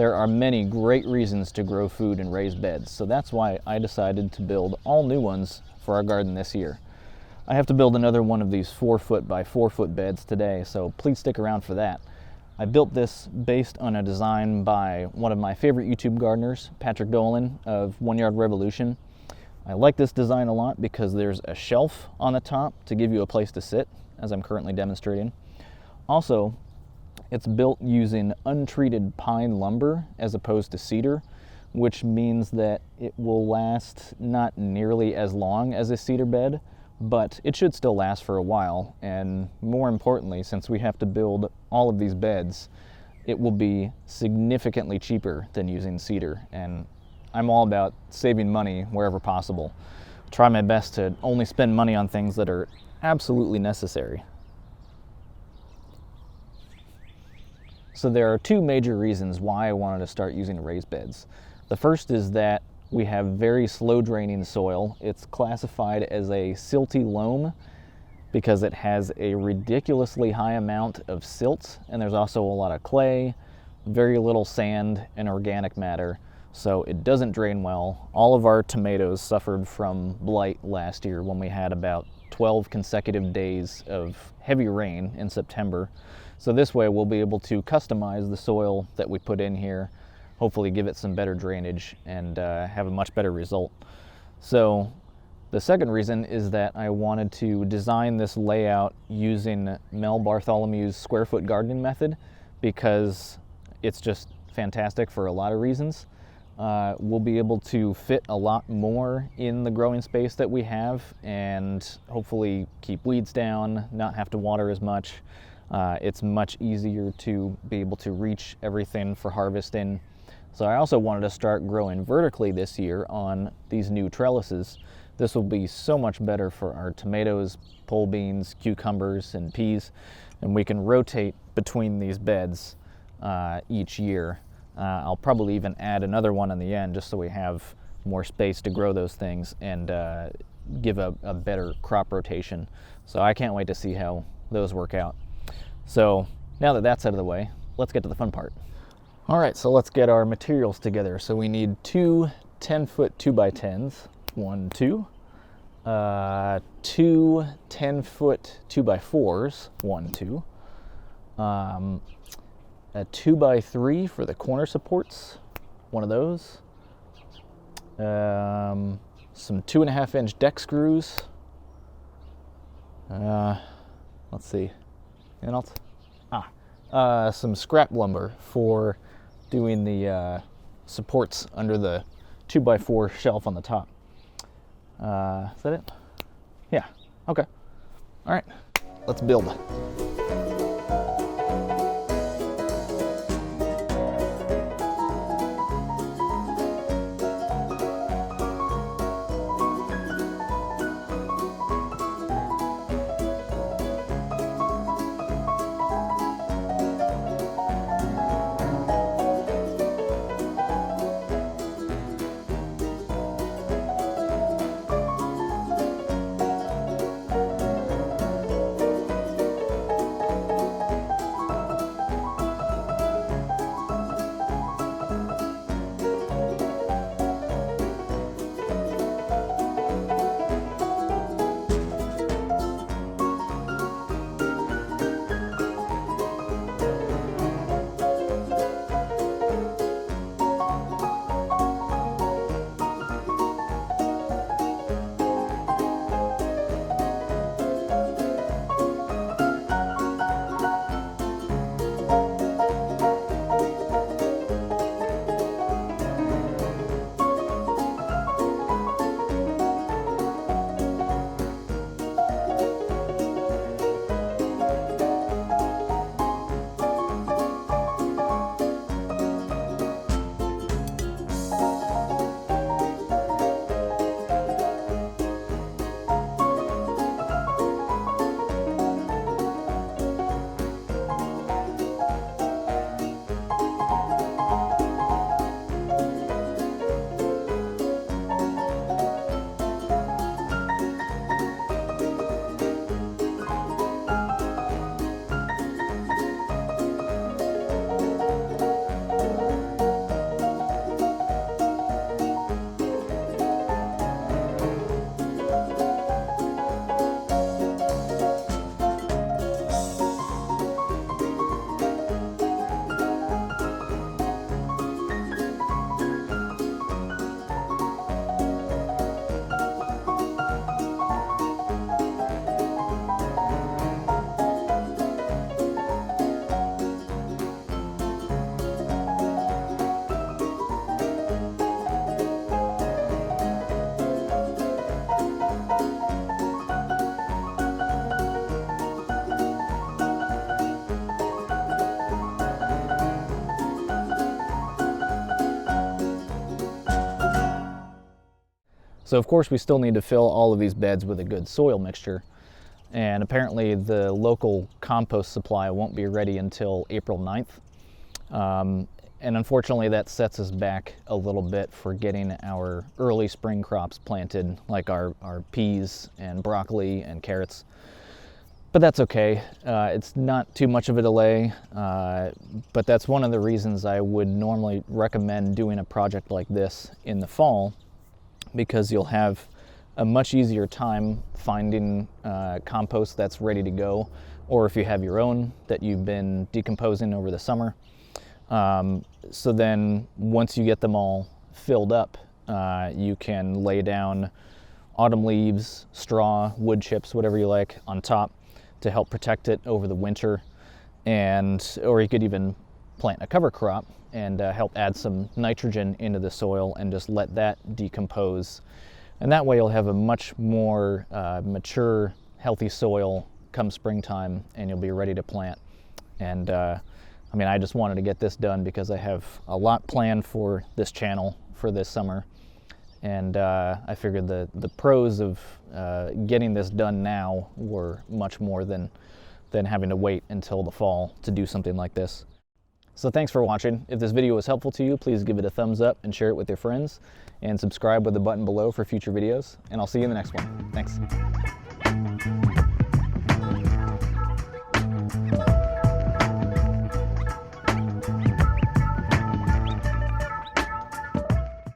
There are many great reasons to grow food in raised beds, so that's why I decided to build all new ones for our garden this year. I have to build another one of these 4-foot by 4-foot beds today, so please stick around for that. I built this based on a design by one of my favorite YouTube gardeners, Patrick Dolan of 1 Yard Revolution. I like this design a lot because there's a shelf on the top to give you a place to sit, as I'm currently demonstrating. Also, it's built using untreated pine lumber as opposed to cedar, which means that it will last not nearly as long as a cedar bed, but it should still last for a while. And more importantly, since we have to build all of these beds, it will be significantly cheaper than using cedar. And I'm all about saving money wherever possible. Try my best to only spend money on things that are absolutely necessary. So there are two major reasons why I wanted to start using raised beds. The first is that we have very slow draining soil. It's classified as a silty loam because it has a ridiculously high amount of silt, and there's also a lot of clay, very little sand and organic matter, so it doesn't drain well. All of our tomatoes suffered from blight last year when we had about 12 consecutive days of heavy rain in September. So this way we'll be able to customize the soil that we put in here, hopefully give it some better drainage and have a much better result. So the second reason is that I wanted to design this layout using Mel Bartholomew's square foot gardening method because it's just fantastic for a lot of reasons. We'll be able to fit a lot more in the growing space that we have and hopefully keep weeds down, not have to water as much. It's much easier to be able to reach everything for harvesting. So I also wanted to start growing vertically this year on these new trellises. This will be so much better for our tomatoes, pole beans, cucumbers, and peas, and we can rotate between these beds each year. I'll probably even add another one in the end just so we have more space to grow those things and give a better crop rotation. So I can't wait to see how those work out. So now that that's out of the way, let's get to the fun part. All right, so let's get our materials together. So we need two 10-foot 2x10s, 1, 2, two 10-foot 2x4s, 1, 2, a 2x3 for the corner supports, one of those, some 2.5-inch deck screws, let's see, anything else? Some scrap lumber for doing the supports under the 2x4 shelf on the top. Is that it? Yeah, okay. All right, let's build. So of course we still need to fill all of these beds with a good soil mixture. And apparently the local compost supply won't be ready until April 9th. And unfortunately that sets us back a little bit for getting our early spring crops planted, like our peas and broccoli and carrots. But that's okay. It's not too much of a delay, but that's one of the reasons I would normally recommend doing a project like this in the fall, because you'll have a much easier time finding compost that's ready to go, or if you have your own that you've been decomposing over the summer. So then once you get them all filled up, you can lay down autumn leaves, straw, wood chips, whatever you like, on top to help protect it over the winter. Or you could even plant a cover crop and help add some nitrogen into the soil and just let that decompose. And that way you'll have a much more mature, healthy soil come springtime, and you'll be ready to plant. And I mean, I just wanted to get this done because I have a lot planned for this channel for this summer. And I figured the pros of getting this done now were much more than having to wait until the fall to do something like this. So thanks for watching. If this video was helpful to you, please give it a thumbs up and share it with your friends, and subscribe with the button below for future videos. And I'll see you in the next one. Thanks.